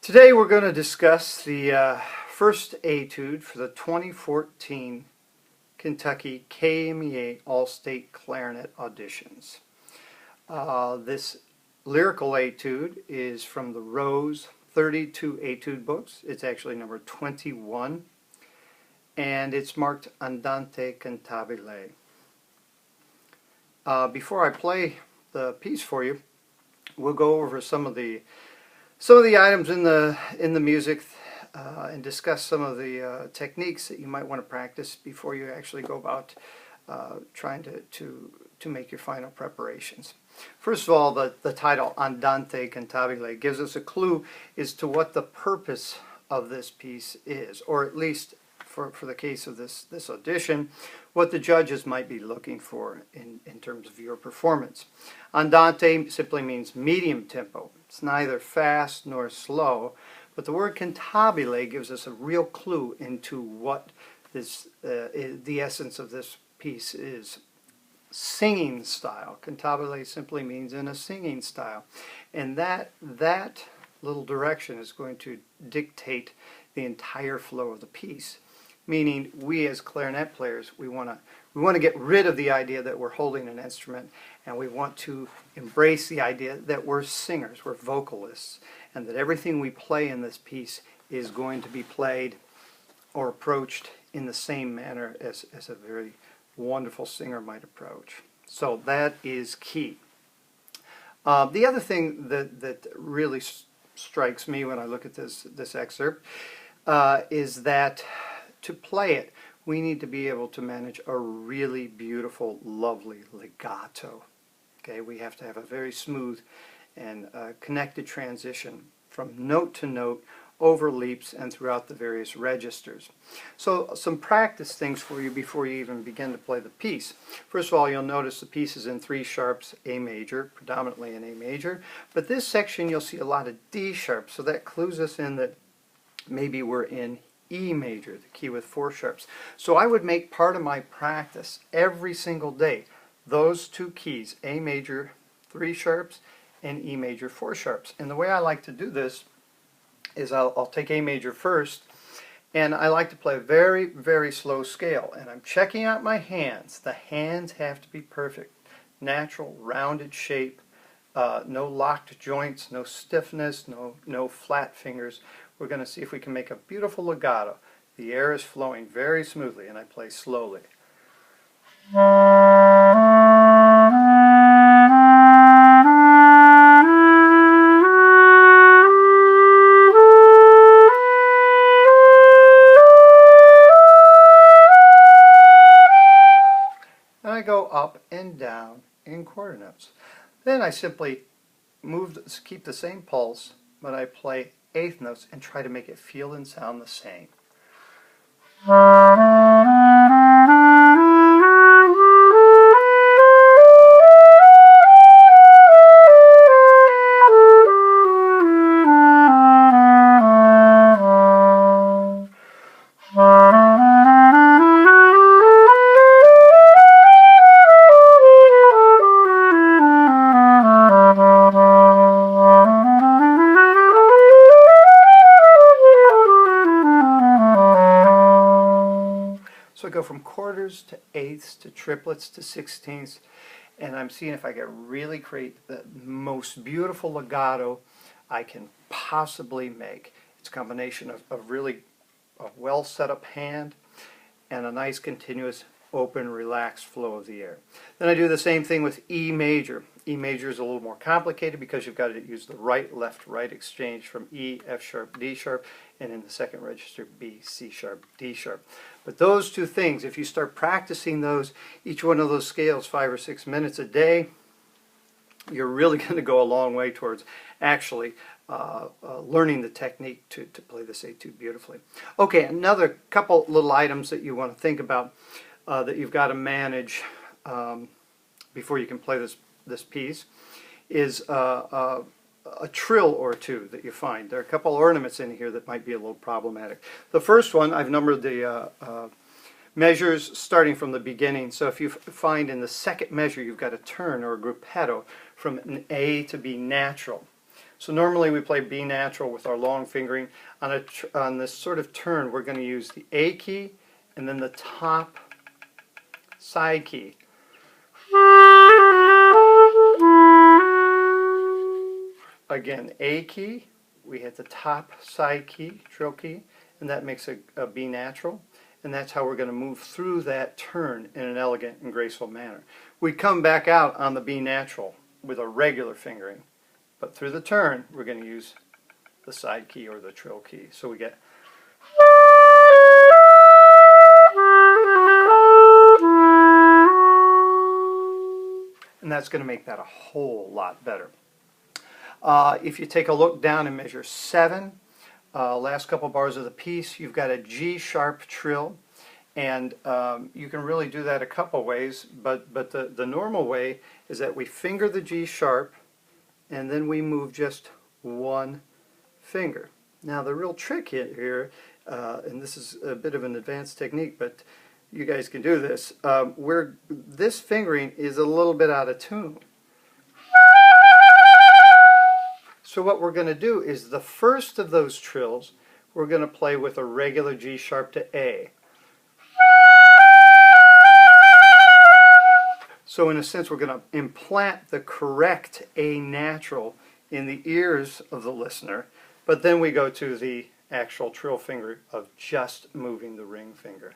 Today we're going to discuss the first etude for the 2014 Kentucky KMEA All-State Clarinet auditions. This lyrical etude is from the Rose 32 etude books. It's actually number 21, and it's marked Andante cantabile. Before I play the piece for you, we'll go over some of the items in the music and discuss some of the techniques that you might want to practice before you actually go about trying to make your final preparations. First of all, the title Andante cantabile gives us a clue as to what the purpose of this piece is, or at least for the case of this audition, what the judges might be looking for in terms of your performance. Andante simply means medium tempo. It's neither fast nor slow, but the word cantabile gives us a real clue into what the essence of this piece is. Singing style. Cantabile simply means in a singing style, and that little direction is going to dictate the entire flow of the piece. Meaning, we as clarinet players, we want to get rid of the idea that we're holding an instrument, and we want to embrace the idea that we're singers, we're vocalists, and that everything we play in this piece is going to be played or approached in the same manner as a very wonderful singer might approach. So that is key. The other thing that really strikes me when I look at this excerpt is that to play it, we need to be able to manage a really beautiful, lovely legato. Okay, we have to have a very smooth and connected transition from note to note, over leaps, and throughout the various registers. So some practice things for you before you even begin to play the piece. First of all, you'll notice the piece is in 3 sharps, A major, predominantly in A major, but this section you'll see a lot of D sharp, so that clues us in that maybe we're in E major, the key with 4 sharps. So I would make part of my practice every single day those 2 keys, A major 3 sharps and E major 4 sharps. And the way I like to do this is I'll take A major first, and I like to play a very, very slow scale. And I'm checking out my hands. The hands have to be perfect. Natural, rounded shape, no locked joints, no stiffness, no flat fingers. We're going to see if we can make a beautiful legato. The air is flowing very smoothly, and I play slowly. And I go up and down in quarter notes. Then I simply keep the same pulse, but I play eighth notes and try to make it feel and sound the same. So I go from quarters to eighths to triplets to sixteenths, and I'm seeing if I can really create the most beautiful legato I can possibly make. It's a combination of really a well set up hand and a nice continuous open relaxed flow of the air. Then I do the same thing with E major. E major is a little more complicated because you've got to use the right, left, right exchange from E, F sharp, D sharp, and in the second register B, C sharp, D sharp. But those 2 things, if you start practicing those, each one of those scales 5 or 6 minutes a day, you're really going to go a long way towards actually learning the technique to play this etude beautifully. Okay, another couple little items that you want to think about that you've got to manage before you can play this piece is a trill or 2 that you find. There are a couple ornaments in here that might be a little problematic. The first one, I've numbered the measures starting from the beginning. So if you find in the second measure you've got a turn or a gruppetto from an A to B natural. So normally we play B natural with our long fingering. On this sort of turn, we're going to use the A key and then the top side key. Again, A key, we hit the top side key, trill key, and that makes a B natural. And that's how we're going to move through that turn in an elegant and graceful manner. We come back out on the B natural with a regular fingering, but through the turn we're going to use the side key or the trill key. So we get, and that's going to make that a whole lot better. If you take a look down in measure 7, last couple bars of the piece, you've got a G sharp trill, and you can really do that a couple ways, but the normal way is that we finger the G sharp and then we move just one finger. Now the real trick here, and this is a bit of an advanced technique, but you guys can do this, where this fingering is a little bit out of tune. So what we're going to do is the first of those trills we're going to play with a regular G sharp to A. So in a sense we're going to implant the correct A natural in the ears of the listener, but then we go to the actual trill finger of just moving the ring finger.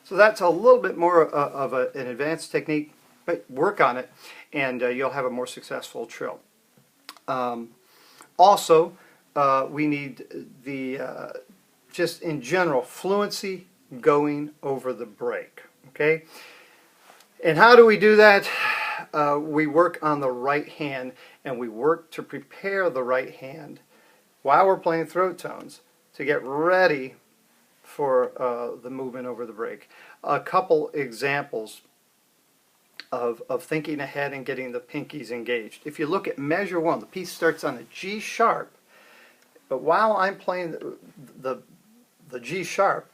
So that's a little bit more of an advanced technique, but work on it and you'll have a more successful trill. Also, we need the, just in general, fluency going over the break. Okay? And how do we do that? We work on the right hand, and we work to prepare the right hand while we're playing throat tones to get ready for the movement over the break. A couple examples of thinking ahead and getting the pinkies engaged. If you look at measure 1, the piece starts on a G sharp, but while I'm playing the G sharp,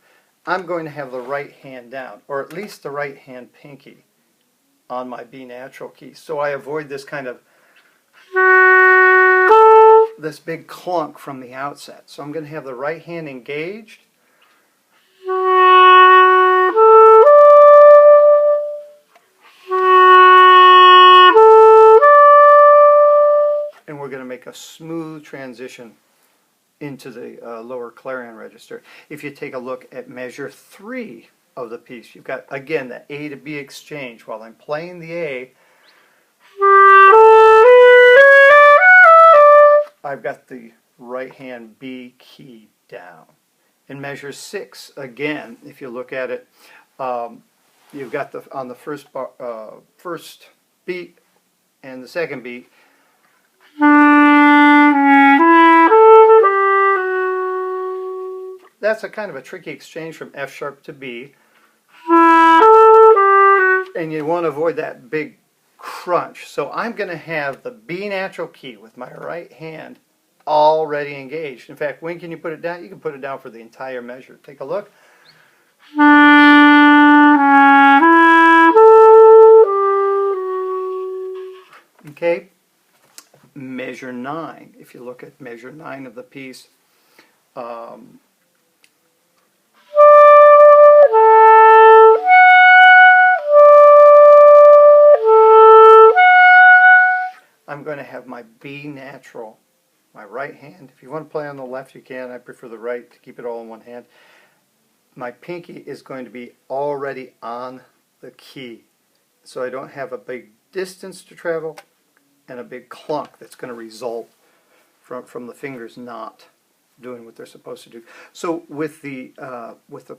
I'm going to have the right hand down, or at least the right hand pinky on my B natural key. So I avoid this kind of, this big clunk from the outset. So I'm going to have the right hand engaged, and we're going to make a smooth transition into the lower clarion register. If you take a look at measure 3 of the piece, you've got, again, the A to B exchange. While I'm playing the A, I've got the right hand B key down. In measure 6, again, if you look at it, you've got on the first beat and the second beat, that's a kind of a tricky exchange from F sharp to B, and you want to avoid that big crunch. So I'm going to have the B natural key with my right hand already engaged. In fact, when can you put it down? You can put it down for the entire measure. Take a look. Okay, measure 9. If you look at measure 9 of the piece, I'm going to have my B natural, my right hand. If you want to play on the left, you can. I prefer the right to keep it all in one hand. My pinky is going to be already on the key, so I don't have a big distance to travel and a big clunk that's going to result from the fingers not doing what they're supposed to do. So with the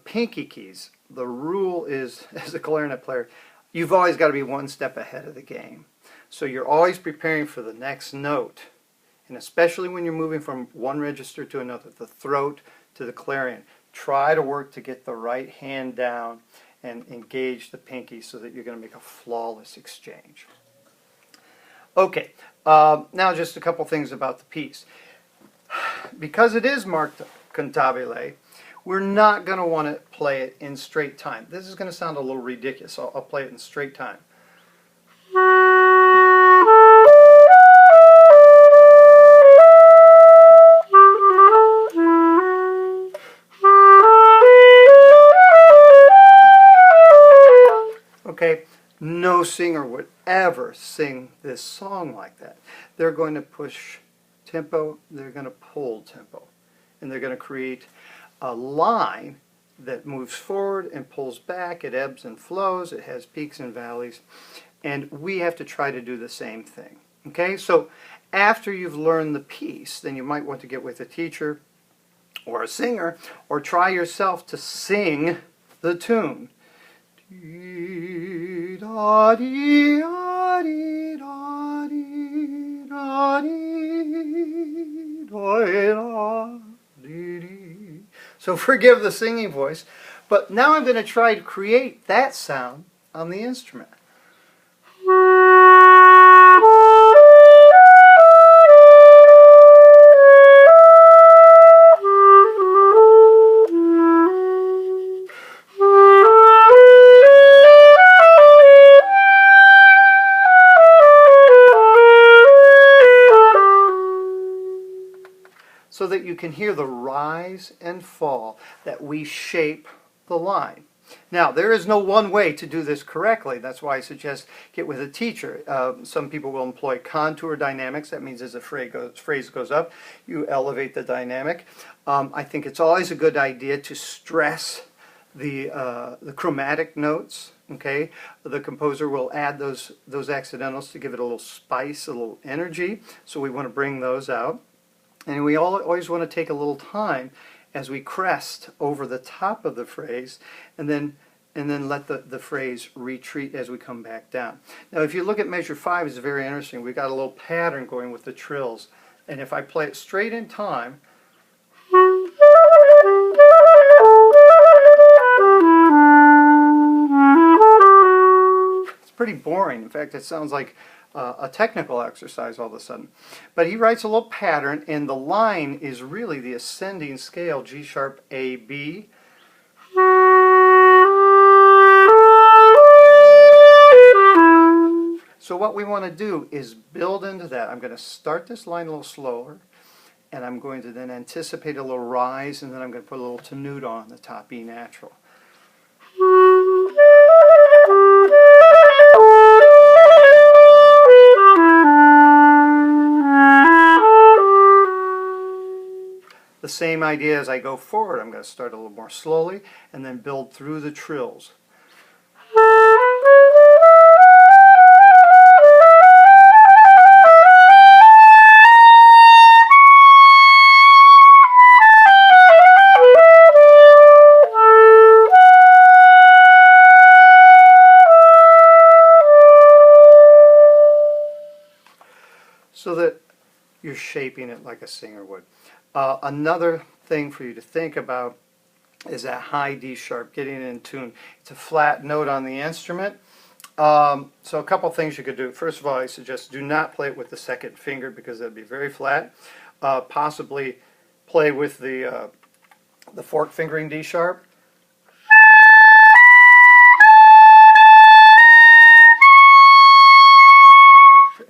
pinky keys, the rule is, as a clarinet player, you've always got to be one step ahead of the game. So you're always preparing for the next note, and especially when you're moving from one register to another, the throat to the clarion, try to work to get the right hand down and engage the pinky so that you're going to make a flawless exchange. Okay, now just a couple things about the piece. Because it is marked cantabile, We're not going to want to play it in straight time. This is going to sound a little ridiculous, so I'll play it in straight time. Okay, no singer would ever sing this song like that. They're going to push tempo, they're going to pull tempo, and they're going to create a line that moves forward and pulls back. It ebbs and flows, it has peaks and valleys, and we have to try to do the same thing. Okay, so after you've learned the piece, then you might want to get with a teacher or a singer, or try yourself to sing the tune. So forgive the singing voice, but now I'm going to try to create that sound on the instrument. So that you can hear the rise and fall, that we shape the line. Now, there is no one way to do this correctly. That's why I suggest get with a teacher. Some people will employ contour dynamics. That means as a phrase goes up, you elevate the dynamic. I think it's always a good idea to stress the chromatic notes. Okay, the composer will add those accidentals to give it a little spice, a little energy. So we want to bring those out. And we always want to take a little time as we crest over the top of the phrase, and then let the phrase retreat as we come back down. Now, if you look at measure 5, it's very interesting. We've got a little pattern going with the trills. And if I play it straight in time, it's pretty boring. In fact, it sounds like a technical exercise all of a sudden. But he writes a little pattern, and the line is really the ascending scale, G sharp, A, B. So what we want to do is build into that. I'm going to start this line a little slower, and I'm going to then anticipate a little rise, and then I'm going to put a little tenuto on the top, E natural. The same idea as I go forward. I'm going to start a little more slowly and then build through the trills. So that you're shaping it like a singer would. Another thing for you to think about is that high D sharp, getting it in tune. It's a flat note on the instrument. So a couple things you could do. First of all, I suggest do not play it with the second finger because that'd be very flat. Possibly play with the fork fingering D sharp.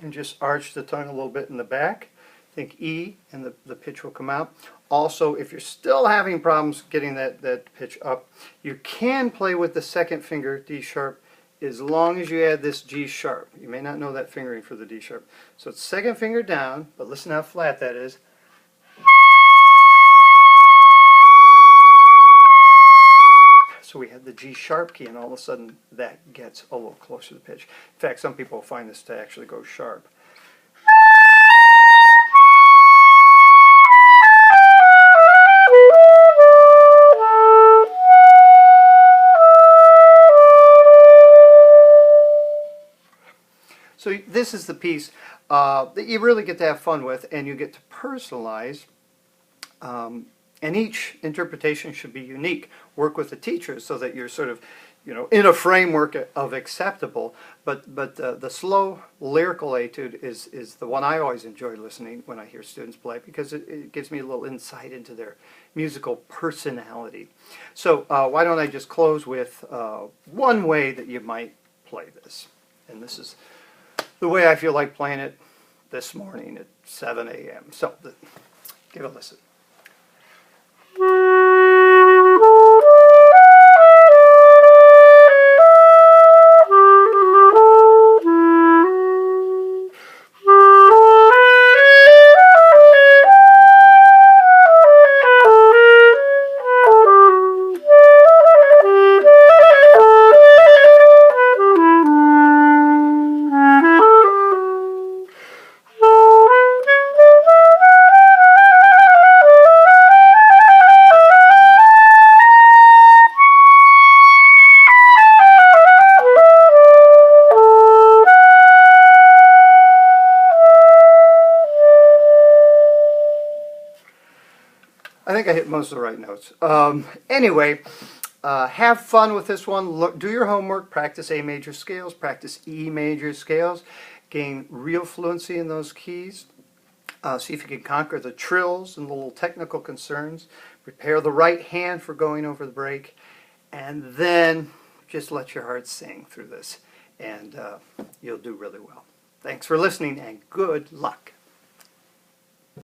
And just arch the tongue a little bit in the back. Think E, and the pitch will come out. Also, if you're still having problems getting that pitch up, you can play with the second finger, D sharp, as long as you add this G sharp. You may not know that fingering for the D sharp. So it's second finger down, but listen how flat that is. So we have the G sharp key, and all of a sudden that gets a little closer to the pitch. In fact, some people find this to actually go sharp. So this is the piece that you really get to have fun with, and you get to personalize And each interpretation should be unique. Work with the teacher so that you're sort of, in a framework of acceptable. But the slow lyrical etude is the one I always enjoy listening when I hear students play, because it gives me a little insight into their musical personality. So why don't I just close with one way that you might play this. And this is the way I feel like playing it this morning at 7 a.m. So give it a listen. I think I hit most of the right notes. Anyway, have fun with this one. Do your homework. Practice A major scales. Practice E major scales. Gain real fluency in those keys. See if you can conquer the trills and the little technical concerns. Prepare the right hand for going over the break. And then just let your heart sing through this. And you'll do really well. Thanks for listening, and good luck.